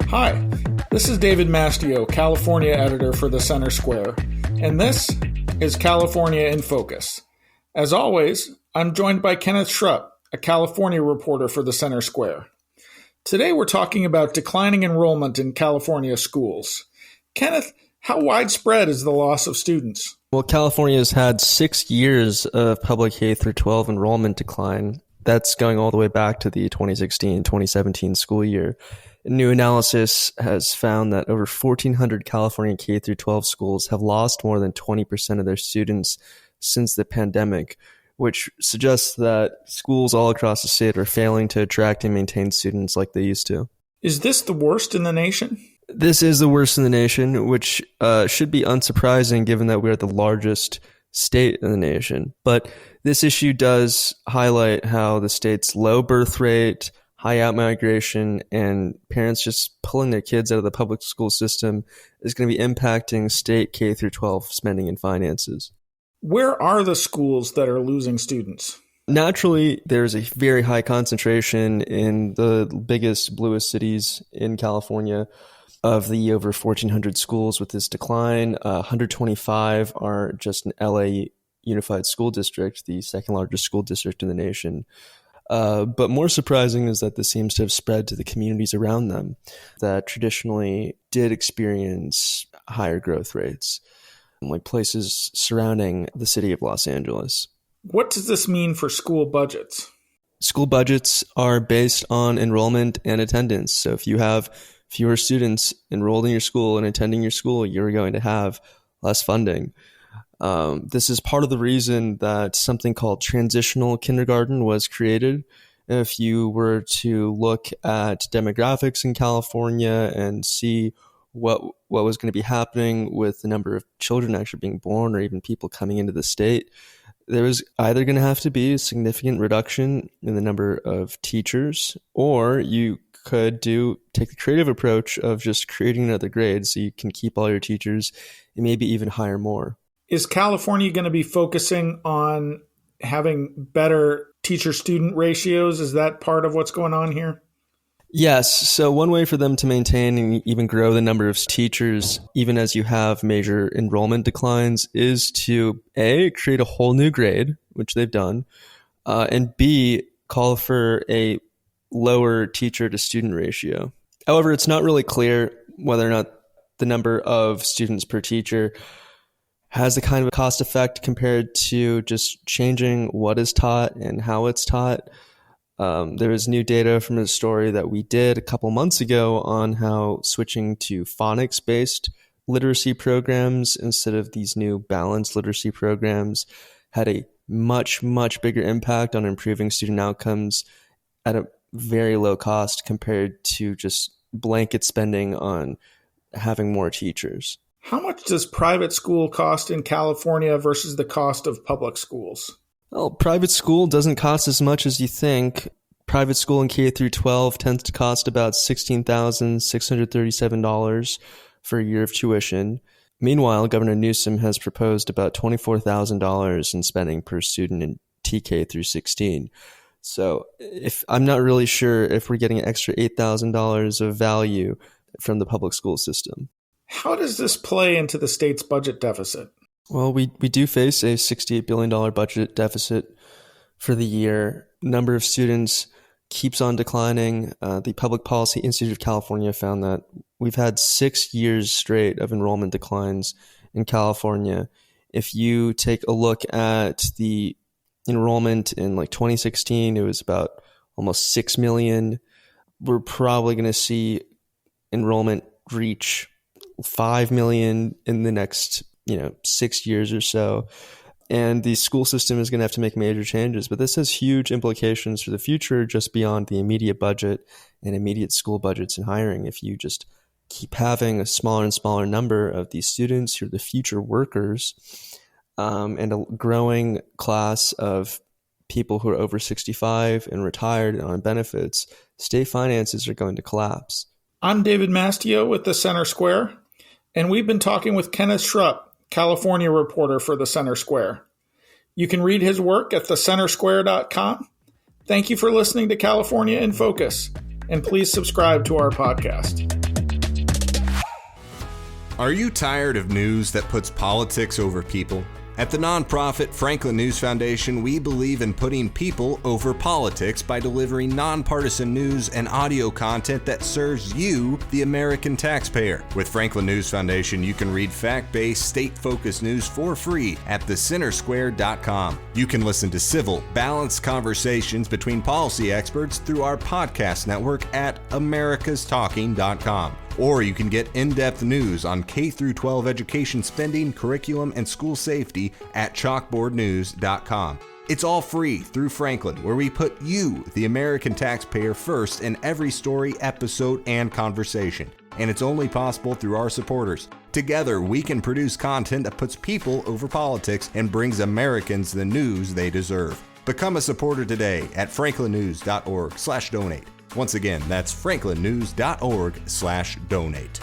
Hi, this is David Mastio, California editor for the Center Square, and this is California in Focus. As always, I'm joined by Kenneth Schrupp, a California reporter for the Center Square. Today we're talking about declining enrollment in California schools. Kenneth, how widespread is the loss of students? Well, California has had 6 years of public K-12 enrollment decline. That's going all the way back to the 2016-2017 school year. A new analysis has found that over 1,400 California K-12 schools have lost more than 20% of their students since the pandemic, which suggests that schools all across the state are failing to attract and maintain students like they used to. Is this the worst in the nation? This is the worst in the nation, which should be unsurprising given that we're the largest state in the nation. But this issue does highlight how the state's low birth rate, high outmigration, and parents just pulling their kids out of the public school system is going to be impacting state K-12 spending and finances. Where are the schools that are losing students? Naturally, there's a very high concentration in the biggest, bluest cities in California. Of the over 1,400 schools with this decline, 125 are just in LA Unified School District, the second largest school district in the nation. But more surprising is that this seems to have spread to the communities around them that traditionally did experience higher growth rates, like places surrounding the city of Los Angeles. What does this mean for school budgets? School budgets are based on enrollment and attendance. So if you have fewer students enrolled in your school and attending your school, you're going to have less funding. This is part of the reason that something called transitional kindergarten was created. If you were to look at demographics in California and see what was going to be happening with the number of children actually being born or even people coming into the state, there was either going to have to be a significant reduction in the number of teachers, or you could take the creative approach of just creating another grade so you can keep all your teachers and maybe even hire more. Is California going to be focusing on having better teacher-student ratios? Is that part of what's going on here? Yes. So one way for them to maintain and even grow the number of teachers, even as you have major enrollment declines, is to A, create a whole new grade, which they've done, and B, call for a lower teacher to student ratio. However, it's not really clear whether or not the number of students per teacher has the kind of a cost effect compared to just changing what is taught and how it's taught. There was new data from a story that we did a couple months ago on how switching to phonics-based literacy programs instead of these new balanced literacy programs had a much, much bigger impact on improving student outcomes at a very low cost compared to just blanket spending on having more teachers. How much does private school cost in California versus the cost of public schools? Well, private school doesn't cost as much as you think. Private school in K-12 tends to cost about $16,637 for a year of tuition. Meanwhile, Governor Newsom has proposed about $24,000 in spending per student in TK through 16. So I'm not really sure if we're getting an extra $8,000 of value from the public school system. How does this play into the state's budget deficit? Well, we do face a $68 billion budget deficit for the year. Number of students keeps on declining. The Public Policy Institute of California found that we've had 6 years straight of enrollment declines in California. If you take a look at the enrollment in 2016, it was about almost 6 million. We're probably going to see enrollment reach 5 million in the next 6 years or so. And the school system is going to have to make major changes. But this has huge implications for the future just beyond the immediate budget and immediate school budgets and hiring. If you just keep having a smaller and smaller number of these students who are the future workers, and a growing class of people who are over 65 and retired and on benefits, state finances are going to collapse. I'm David Mastio with the Center Square, and we've been talking with Kenneth Schrupp, California reporter for the Center Square. You can read his work at thecentersquare.com. Thank you for listening to California in Focus, and please subscribe to our podcast. Are you tired of news that puts politics over people? At the nonprofit Franklin News Foundation, we believe in putting people over politics by delivering nonpartisan news and audio content that serves you, the American taxpayer. With Franklin News Foundation, you can read fact-based, state-focused news for free at thecentersquare.com. You can listen to civil, balanced conversations between policy experts through our podcast network at americastalking.com. Or you can get in-depth news on K-12 education spending, curriculum, and school safety at chalkboardnews.com. It's all free through Franklin, where we put you, the American taxpayer, first in every story, episode, and conversation. And it's only possible through our supporters. Together, we can produce content that puts people over politics and brings Americans the news they deserve. Become a supporter today at franklinnews.org/donate. Once again, that's franklinnews.org/donate.